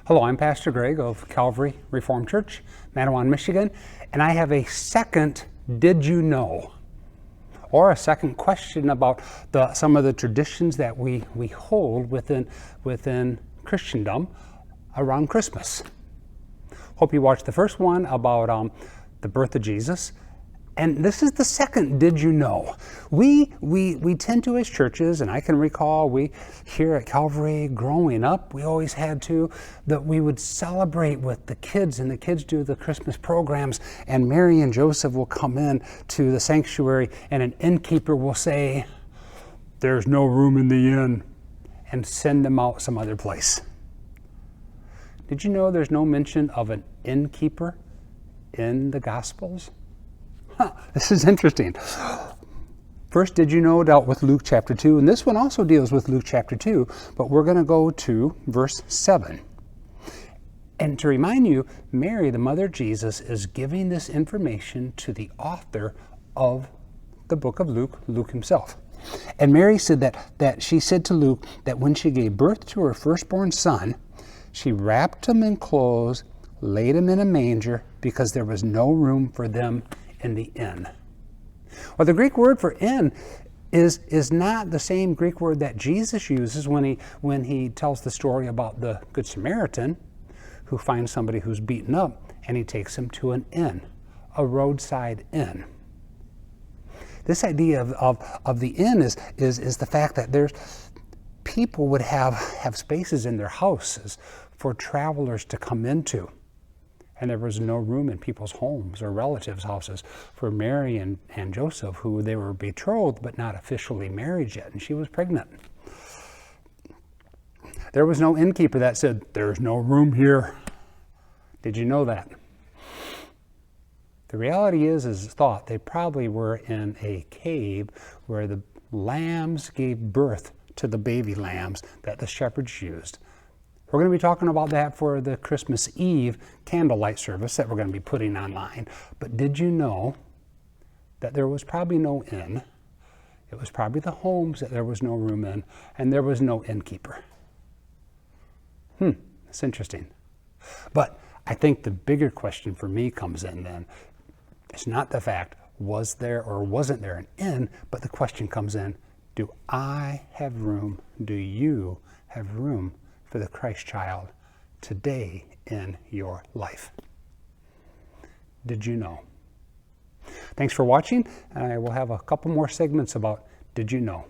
Hello, I'm Pastor Greg of Calvary Reformed Church, Manawha, Michigan, and I have a second Did You Know? Or a second question about some of the traditions that we hold within Christendom around Christmas. Hope you watched the first one about the birth of Jesus. And this is the second Did You Know? We tend to, as churches, and I can recall we here at Calvary growing up, we always had that we would celebrate with the kids, and the kids do the Christmas programs, and Mary and Joseph will come in to the sanctuary, and an innkeeper will say, "There's no room in the inn," and send them out some other place. Did you know there's no mention of an innkeeper in the Gospels? This is interesting. First, Did You Know dealt with Luke chapter 2, and this one also deals with Luke chapter 2, but we're going to go to verse 7. And to remind you, Mary, the mother of Jesus, is giving this information to the author of the book of Luke, Luke himself. And Mary said that she said to Luke that when she gave birth to her firstborn son, she wrapped him in clothes, laid him in a manger, because there was no room for them in the inn. Well, the Greek word for inn is not the same Greek word that Jesus uses when he tells the story about the Good Samaritan who finds somebody who's beaten up and he takes him to an inn, a roadside inn. This idea of the inn is the fact that people would have spaces in their houses for travelers to come into. And there was no room in people's homes or relatives' houses for Mary and Joseph, who they were betrothed but not officially married yet, and she was pregnant. There was no innkeeper that said, "There's no room here." Did you know that? The reality is they probably were in a cave where the lambs gave birth to the baby lambs that the shepherds used. We're going to be talking about that for the Christmas Eve candlelight service that we're going to be putting online. But did you know that there was probably no inn? It was probably the homes that there was no room in, and there was no innkeeper. That's interesting. But I think the bigger question for me comes in then. It's not the fact, was there or wasn't there an inn, but the question comes in, do I have room? Do you have room for the Christ child today in your life? Did you know? Thanks for watching, and I will have a couple more segments about Did You Know?